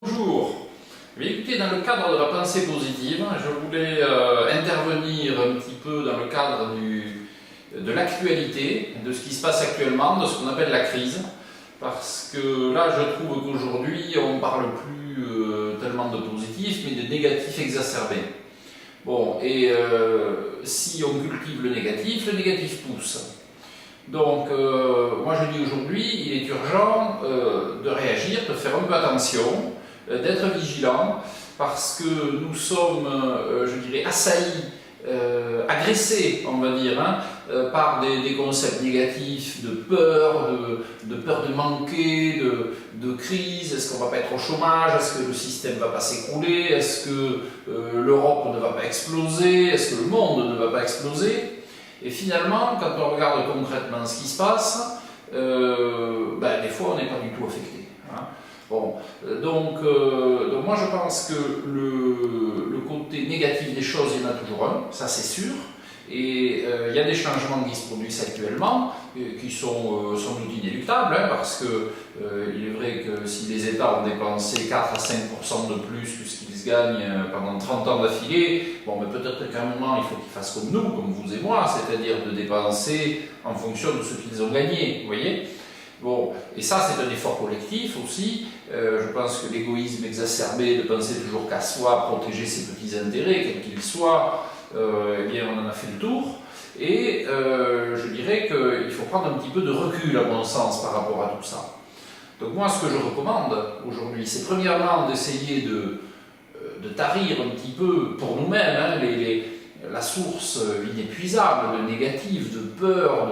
Bonjour. Mais écoutez, dans le cadre de la pensée positive, je voulais intervenir un petit peu dans le cadre de l'actualité, de ce qui se passe actuellement, de ce qu'on appelle la crise. Parce que là, je trouve qu'aujourd'hui, on ne parle plus tellement de positif, mais de négatif exacerbé. Bon, et si on cultive le négatif pousse. Donc, moi je dis aujourd'hui, il est urgent de réagir, de faire un peu attention, d'être vigilant, parce que nous sommes, je dirais, assaillis, agressés, on va dire, par des concepts négatifs de peur de manquer, de crise. Est-ce qu'on ne va pas être au chômage? Est-ce que le système ne va pas s'écrouler? Est-ce que l'Europe ne va pas exploser? Est-ce que le monde ne va pas exploser? Et finalement, quand on regarde concrètement ce qui se passe, des fois on n'est pas du tout affecté. Bon, donc moi je pense que le côté négatif des choses, il y en a toujours un, ça c'est sûr. Et il y a des changements qui se produisent actuellement, qui sont sans doute inéluctables, parce que il est vrai que si les États ont dépensé 4 à 5% de plus que ce qu'ils gagnent pendant 30 ans d'affilée, bon, mais peut-être qu'à un moment il faut qu'ils fassent comme nous, comme vous et moi, c'est-à-dire de dépenser en fonction de ce qu'ils ont gagné, vous voyez. Bon, et ça c'est un effort collectif aussi. Je pense que l'égoïsme exacerbé de penser toujours qu'à soi, protéger ses petits intérêts, quels qu'ils soient, eh bien on en a fait le tour. Et je dirais qu'il faut prendre un petit peu de recul à mon sens par rapport à tout ça. Donc moi ce que je recommande aujourd'hui, c'est premièrement d'essayer de tarir un petit peu pour nous-mêmes la source inépuisable de négatif, de peur,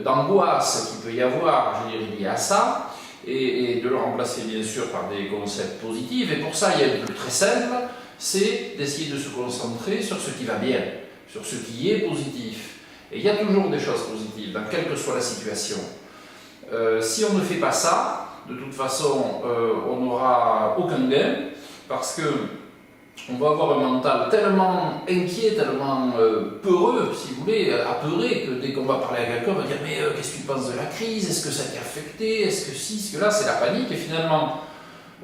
d'angoisse qu'il peut y avoir, je dirais, lié à ça, et de le remplacer bien sûr par des concepts positifs. Et pour ça, il y a un truc très simple, c'est d'essayer de se concentrer sur ce qui va bien, sur ce qui est positif. Et il y a toujours des choses positives, dans quelle que soit la situation. Si on ne fait pas ça, de toute façon, on n'aura aucun gain, parce que on va avoir un mental tellement inquiet, tellement peureux, si vous voulez, apeuré, que dès qu'on va parler à quelqu'un, on va dire « mais qu'est-ce que tu penses de la crise? Est-ce que ça t'est affecté? Est-ce que si? Est-ce que là ?» C'est la panique, et finalement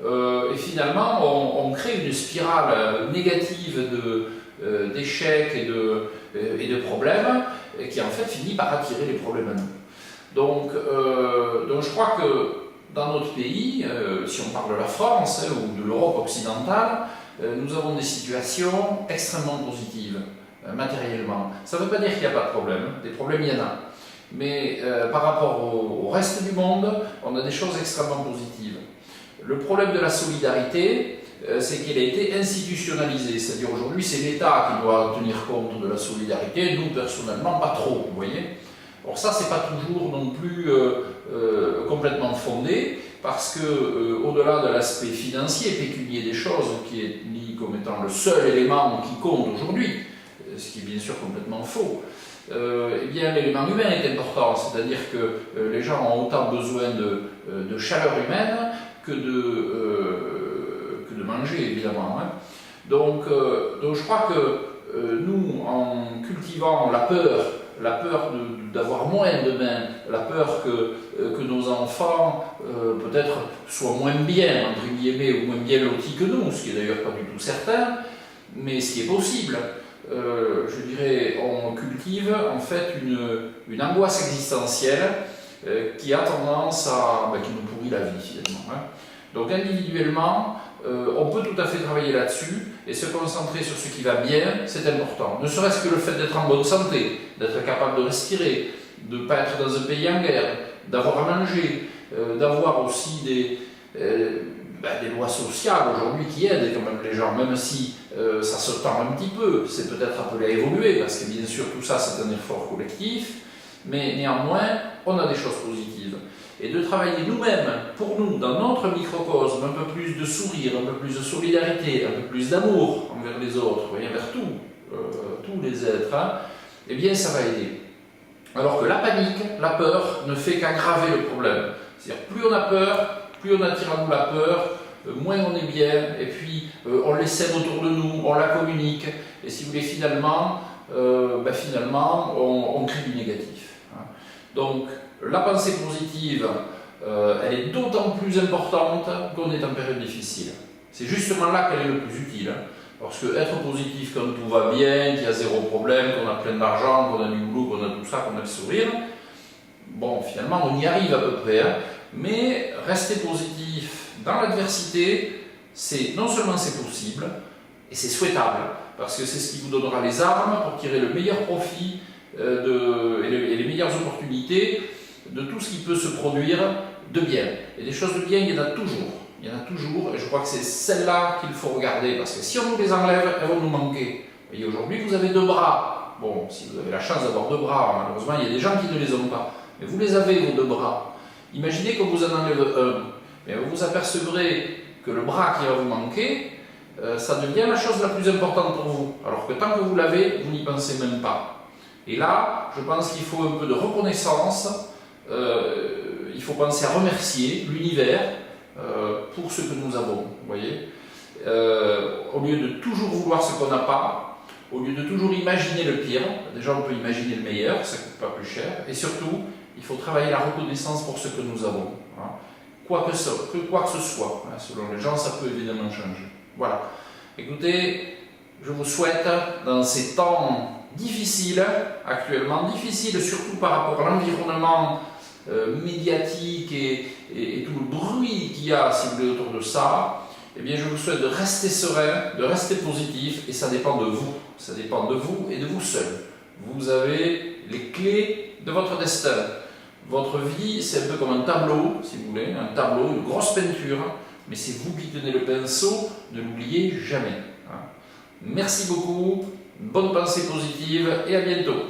on crée une spirale négative d'échecs et de problèmes, qui en fait finit par attirer les problèmes à nous. Donc je crois que dans notre pays, si on parle de la France ou de l'Europe occidentale, nous avons des situations extrêmement positives, matériellement. Ça ne veut pas dire qu'il n'y a pas de problème, des problèmes il y en a. Mais par rapport au reste du monde, on a des choses extrêmement positives. Le problème de la solidarité, c'est qu'elle a été institutionnalisée, c'est-à-dire aujourd'hui c'est l'État qui doit tenir compte de la solidarité, nous personnellement pas trop, vous voyez. Alors ça c'est pas toujours non plus complètement fondé, parce que au-delà de l'aspect financier, pécunier des choses, qui est mis comme étant le seul élément qui compte aujourd'hui, ce qui est bien sûr complètement faux, eh bien l'élément humain est important, c'est-à-dire que les gens ont autant besoin de chaleur humaine que de manger, évidemment. Donc je crois que nous, en cultivant la peur d'avoir moins demain, la peur que nos enfants peut-être soient moins bien, entre guillemets, ou moins bien lotis que nous, ce qui est d'ailleurs pas du tout certain, mais ce qui est possible. Je dirais, on cultive en fait une angoisse existentielle qui a tendance qui nous pourrit la vie finalement. Donc individuellement, on peut tout à fait travailler là-dessus et se concentrer sur ce qui va bien, c'est important. Ne serait-ce que le fait d'être en bonne santé, d'être capable de respirer, de ne pas être dans un pays en guerre, d'avoir à manger, d'avoir aussi des lois sociales aujourd'hui qui aident quand même les gens, même si ça se tend un petit peu, c'est peut-être appelé à évoluer, parce que bien sûr tout ça c'est un effort collectif, mais néanmoins on a des choses positives. Et de travailler nous-mêmes, pour nous, dans notre microcosme, un peu plus de sourire, un peu plus de solidarité, un peu plus d'amour envers les autres, envers tous les êtres, eh bien ça va aider. Alors que la panique, la peur, ne fait qu'aggraver le problème. C'est-à-dire plus on a peur, plus on attire à nous la peur, moins on est bien, et puis on l'essaime autour de nous, on la communique, et si vous voulez, finalement, on crée du négatif. Donc, la pensée positive, elle est d'autant plus importante qu'on est en période difficile. C'est justement là qu'elle est le plus utile. Parce que être positif quand tout va bien, qu'il y a zéro problème, qu'on a plein d'argent, qu'on a du boulot, qu'on a tout ça, qu'on a le sourire, bon, finalement, on y arrive à peu près. Hein. Mais rester positif dans l'adversité, non seulement c'est possible, et c'est souhaitable, parce que c'est ce qui vous donnera les armes pour tirer le meilleur profit et les meilleures opportunités de tout ce qui peut se produire de bien. Et des choses de bien, il y en a toujours. Il y en a toujours, et je crois que c'est celles-là qu'il faut regarder, parce que si on nous les enlève, elles vont nous manquer. Vous voyez, aujourd'hui, vous avez 2 bras. Bon, si vous avez la chance d'avoir 2 bras, malheureusement, il y a des gens qui ne les ont pas. Mais vous les avez, vos 2 bras. Imaginez qu'on vous en enlève un. Et vous vous apercevrez que le bras qui va vous manquer, ça devient la chose la plus importante pour vous. Alors que tant que vous l'avez, vous n'y pensez même pas. Et là, je pense qu'il faut un peu de reconnaissance. Il faut penser à remercier l'univers pour ce que nous avons, vous voyez, au lieu de toujours vouloir ce qu'on n'a pas, au lieu de toujours imaginer le pire, déjà on peut imaginer le meilleur, ça ne coûte pas plus cher, et surtout, il faut travailler la reconnaissance pour ce que nous avons, hein. Quoi que ce soit, hein, selon les gens, ça peut évidemment changer. Voilà. Écoutez, je vous souhaite, dans ces temps difficiles, actuellement difficiles, surtout par rapport à l'environnement médiatique et tout le bruit qu'il y a, si vous voulez, autour de ça, eh bien, je vous souhaite de rester serein, de rester positif, et ça dépend de vous. Ça dépend de vous et de vous seul. Vous avez les clés de votre destin. Votre vie, c'est un peu comme un tableau, si vous voulez, un tableau, une grosse peinture, mais c'est vous qui tenez le pinceau, ne l'oubliez jamais. Merci beaucoup, bonne pensée positive, et à bientôt.